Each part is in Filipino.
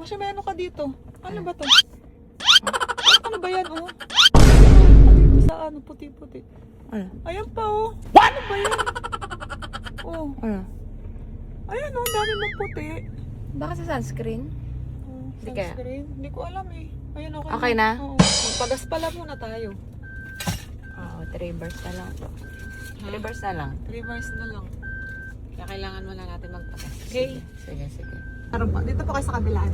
Masya, may ano ka dito? Ano ba to? Ano ba yan, oh? Dito sa ano, puti-puti. Ano? Ayan pa, oh. Ano ba yan? Oh. Ano? Ayan, oh. Dami mong puti. Baka sa sunscreen? Oh, Hindi kaya. sunscreen. Hindi ko alam eh. Ayun, okay. Okay na? Oo. Magpagas pala muna tayo. Oo, 3 bars na lang po. 3 bars na lang. 3 bars na lang. Kaya kailangan muna natin magpakas. Okay. Sige. Dito po kayo sa kabilaan.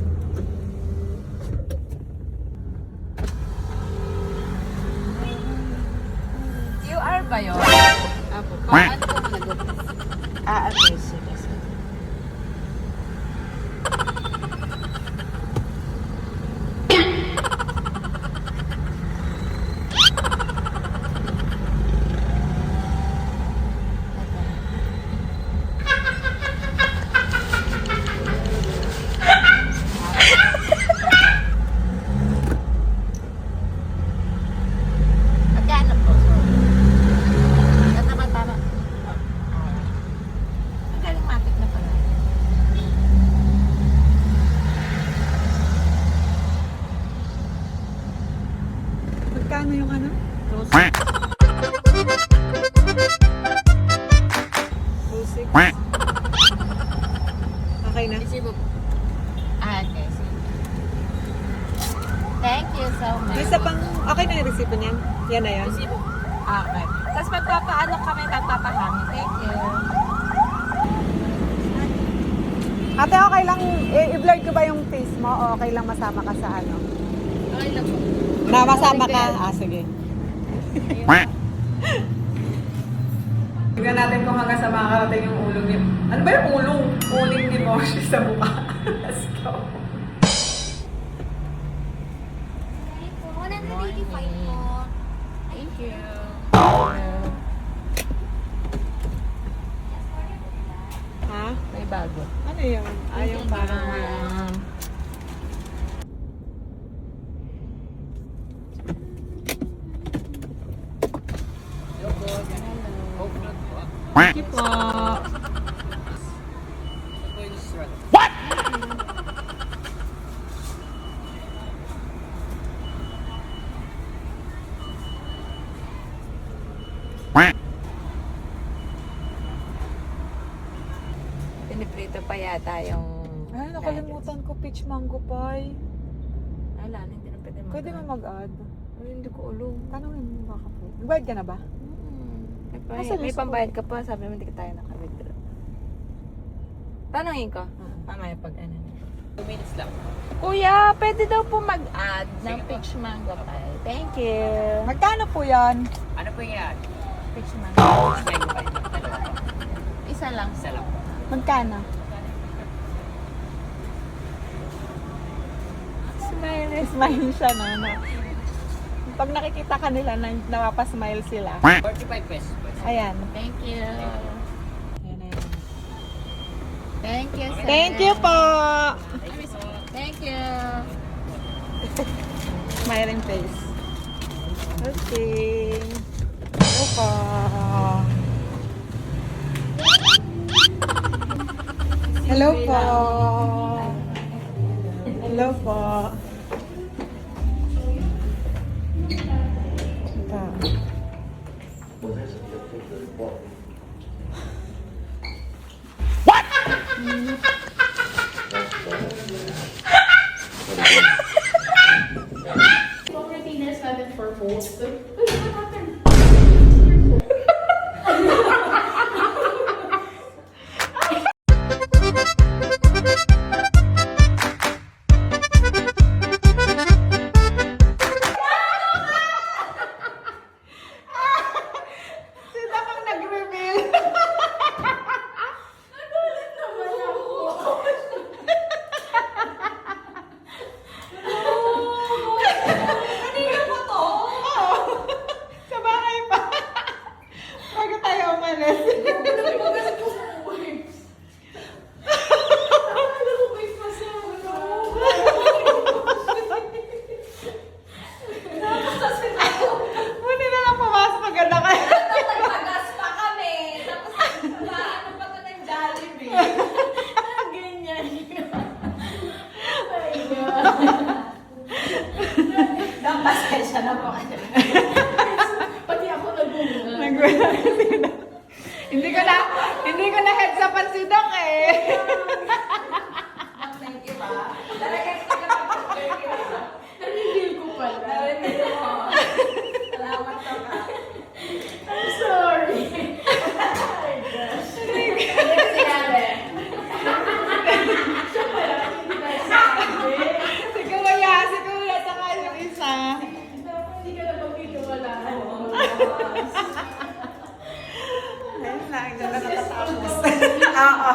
QR ba yun? Apo. Paano ko nag-upis? Okay. Sige. Magkano po? Tama. Ang galing matik na pala. Magkano yung ano? Rose. Rosix. Okay na. Resibo. Okay, sige. Thank you so much. May isa pang, okay na yung resibo niyan? Yan na yan. Resibo. Okay. Tapos magpapaano kami, magpapahangin. Thank you. Ate, okay lang, i-blur ko ba yung face mo o okay lang masama ka sa ano? Okay lang po. Na masama ka? Ah, sige. Tignan natin kung hanggang sa makakarating yung ulong niya. Ano ba yung ulong? Uling ni Moshi sa mukha. Let's go. Okay po, 185 po. Thank you. Ha? May bago. Ano yun? Ayaw parang... Thank you po. Piniprito pa yata yung... Ay, nakalimutan ko peach mango pie. Wala, hindi na pwede mag- Pwede mo mag-add. Ay, hindi ko alam. Tanungin mo baka po. Nagbayad ka na ba? Asan May yung pambayad ka pa, sabi mo hindi ka tayo naka-withdraw. Tanongin ko. Mamaya pag ano. 2 minutes lang. Kuya, pwede daw po mag-add ng peach mango pie. Thank you. Magkano po yan? Ano po yan? Peach mango. Mango pa ito. Dalawa po. Isa lang. Isa lang po. Magkano? Smile siya, no? Pag nakikita ka nila, napapasmile sila. 45 pesos po. Ayan. Thank you. Ayan, ayan. Thank you, sir. Thank you po! Thank you. Smiling face. Okay. Hello po. Hello po. Hello po. Ito. Phone retainers natin for post. Sino kang nag-reveal? Kanina pa to? Ang pasensya na po. Pati ako nagulat. Hindi ko na heads upan si Doc eh. Thank you pa. Na-reveal ko pala. Salamat ka. I'm sorry. Si Kuya, saka yung isa. Hindi ka na magpitiwalaan. Ayun lang, dyan na natatapos. Oo.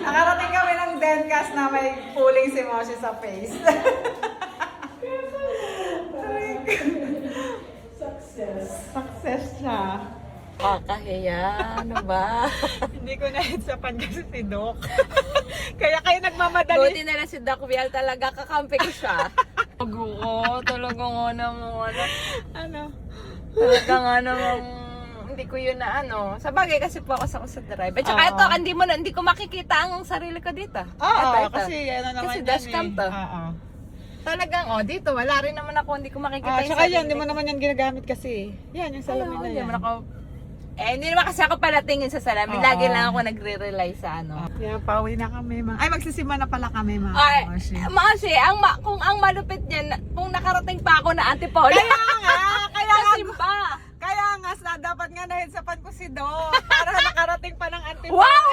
Nakarating kami ng Dencast na may pulling si Moshi sa face. Success siya. Kakahiya. Ano ba? Hindi ko na-headsapan kasi si Doc. Kaya kayo nagmamadali. Buti na lang si Doc Vial talaga kakampi ko siya. Talaga nga naman. Ano? Talaga nga naman. Hindi ko yun na ano. Sa bagay kasi focus ako sa drive. At saka Oo. ito, hindi ko makikita ang sarili ko dito. Oo, Ito. kasi ano naman Kasi yan dashcam eh. to. Oo. Talagang, dito, wala rin naman ako, hindi ko makikita yung Tsaka sarili yan, hindi mo ko. naman yan ginagamit kasi. Yan, yung salamin na Hindi yan. naman ako, hindi naman kasi ako palatingin sa salamin. Oo. Lagi lang ako nagre-rely sa ano. Yan, pauwi na kami. Ay, magsisima na pala kami, mga Ay, Moshi. Moshi, kung ang malupit niyan, kung nakarating pa ako na Antipolo. Kaya nga, kaya nga. Simba. Kaya nga, dapat nga na-headsapan ko si Doc. Para nakarating pa ng Antipolo. Wow!